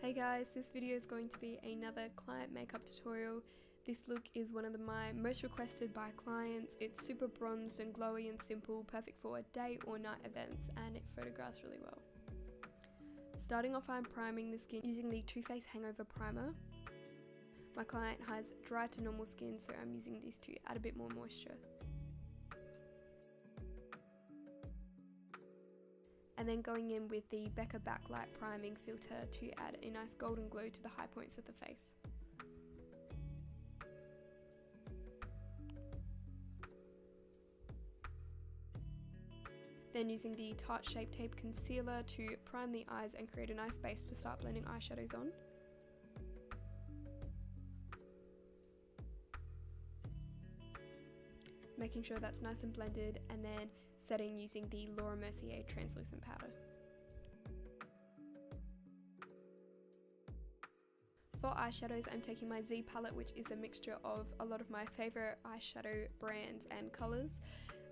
Hey guys, this video is going to be another client makeup tutorial. This look is one of my most requested by clients. It's super bronzed and glowy and simple, perfect for day or night events, and it photographs really well. Starting off, I'm priming the skin using the Too Faced Hangover primer. My client has dry to normal skin, so I'm using these to add a bit more moisture. And then going in with the Becca Backlight priming filter to add a nice golden glow to the high points of the face. Then using the Tarte Shape Tape Concealer to prime the eyes and create a nice base to start blending eyeshadows on. Making sure that's nice and blended, and then setting using the Mercier translucent powder. For eyeshadows, I'm taking my Z palette, which is a mixture of a lot of my favourite eyeshadow brands and colours.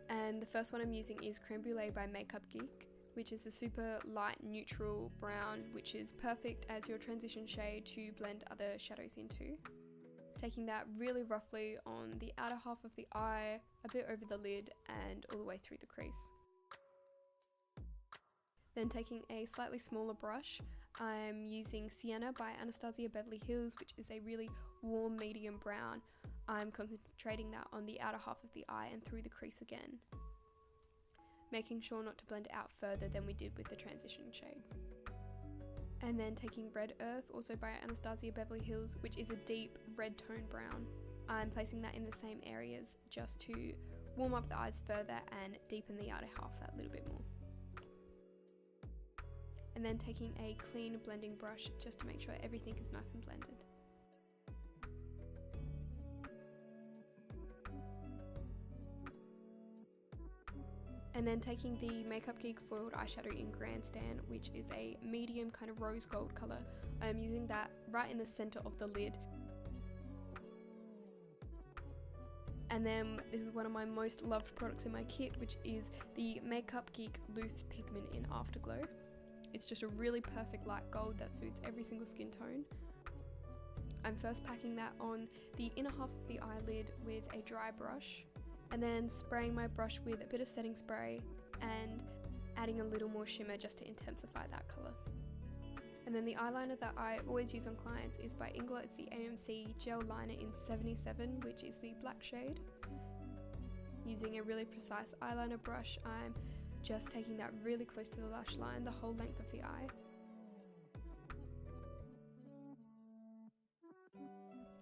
And the first one I'm using is Creme Brulee by MakeupGeek, which is a super light neutral brown, which is perfect as your transition shade to blend other shadows into. Taking that really roughly on the outer half of the eye, a bit over the lid, and all the way through the crease. Then taking a slightly smaller brush, I'm using Sienna by Anastasia Beverly Hills, which is a really warm medium brown. I'm concentrating that on the outer half of the eye and through the crease again, making sure not to blend it out further than we did with the transition shade. And then taking Red Earth, also by Anastasia Beverly Hills, which is a deep red tone brown. I'm placing that in the same areas just to warm up the eyes further and deepen the outer half that little bit more. And then taking a clean blending brush just to make sure everything is nice and blended. And then taking the MakeupGeek foiled eyeshadow in Grandstand, which is a medium kind of rose gold colour. I'm using that right in the centre of the lid. And then this is one of my most loved products in my kit, which is the MakeupGeek Loose Pigment in Afterglow. It's just a really perfect light gold that suits every single skin tone. I'm first packing that on the inner half of the eyelid with a dry brush, and then spraying my brush with a bit of setting spray and adding a little more shimmer just to intensify that colour. And then the eyeliner that I always use on clients is by Inglot. It's the AMC Gel Liner in 77, which is the black shade. Using a really precise eyeliner brush, I'm just taking that really close to the lash line, the whole length of the eye.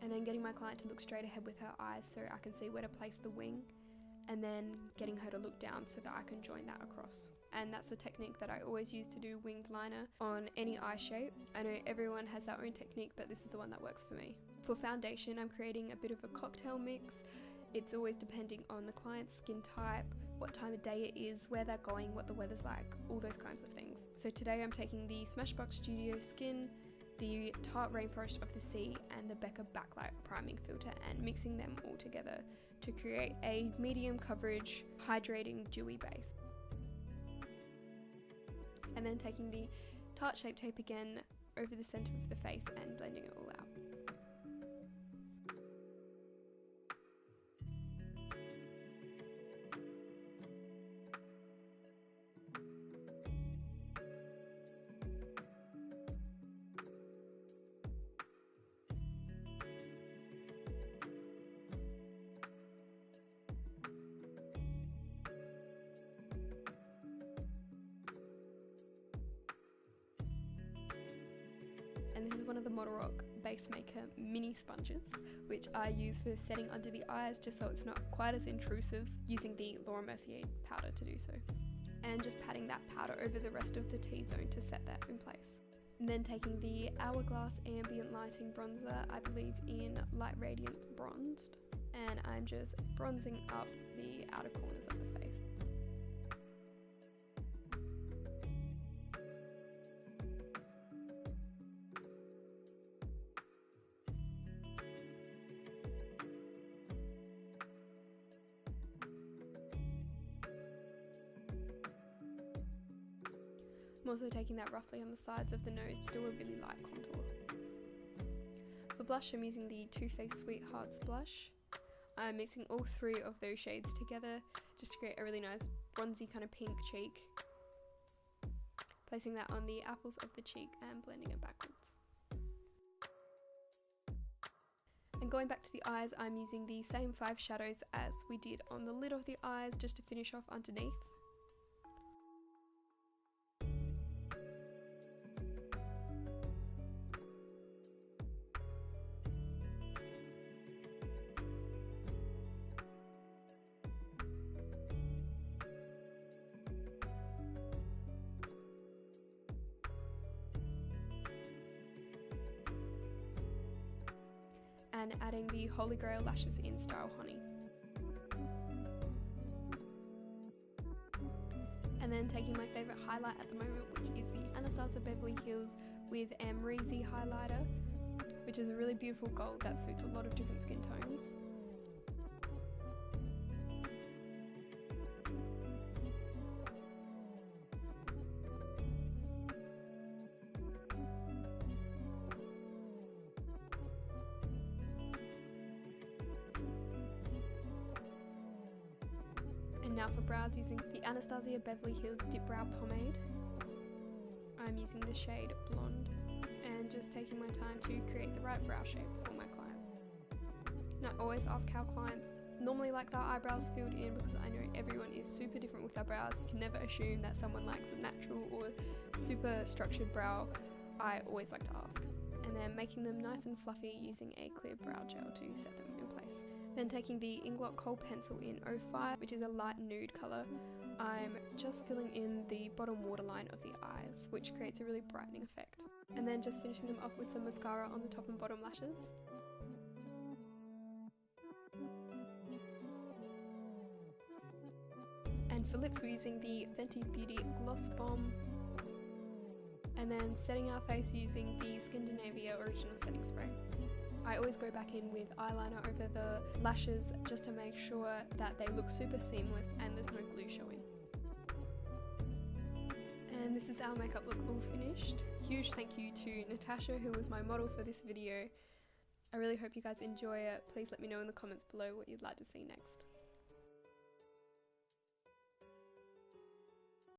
And then getting my client to look straight ahead with her eyes so I can see where to place the wing, and then getting her to look down so that I can join that across. And that's the technique that I always use to do winged liner on any eye shape. I know everyone has their own technique, but this is the one that works for me. For foundation, I'm creating a bit of a cocktail mix. It's always depending on the client's skin type, what time of day it is, where they're going, what the weather's like, all those kinds of things. So today I'm taking the Smashbox Studio Skin, the Tarte Rainforest of the Sea, and the Becca Backlight priming filter, and mixing them all together to create a medium coverage, hydrating, dewy base. And then taking the Tarte Shape Tape again over the centre of the face and blending it all out. And this is one of the Model Rock Base Maker mini sponges, which I use for setting under the eyes just so it's not quite as intrusive, using the Mercier powder to do so. And just patting that powder over the rest of the T-zone to set that in place. And then taking the Hourglass Ambient Lighting Bronzer, I believe in Light Radiant Bronzed, and I'm just bronzing up the outer corners of the face. I'm also taking that roughly on the sides of the nose to do a really light contour. For blush, I'm using the Too Faced Sweethearts blush. I'm mixing all three of those shades together just to create a really nice bronzy kind of pink cheek. Placing that on the apples of the cheek and blending it backwards. And going back to the eyes, I'm using the same 5 shadows as we did on the lid of the eyes just to finish off underneath. And adding the Holy Grail lashes in Style Honey. And then taking my favourite highlight at the moment, which is the Anastasia Beverly Hills with Mercier highlighter, which is a really beautiful gold that suits a lot of different skin tones. And now for brows, using the Anastasia Beverly Hills Dip Brow Pomade. I'm using the shade Blonde and just taking my time to create the right brow shape for my client. And I always ask how clients normally like their eyebrows filled in, because I know everyone is super different with their brows. You can never assume that someone likes a natural or super structured brow. I always like to ask. And then making them nice and fluffy using a clear brow gel to set them in place. Then taking the Inglot Kohl Pencil in 05, which is a light nude colour, I'm just filling in the bottom waterline of the eyes, which creates a really brightening effect. And then just finishing them off with some mascara on the top and bottom lashes. And for lips, we're using the Fenty Beauty Gloss Bomb. And then setting our face using the Skindinavia Original Setting Spray. I always go back in with eyeliner over the lashes just to make sure that they look super seamless and there's no glue showing. And this is our makeup look all finished. Huge thank you to Natasha, who was my model for this video. I really hope you guys enjoy it. Please let me know in the comments below what you'd like to see next.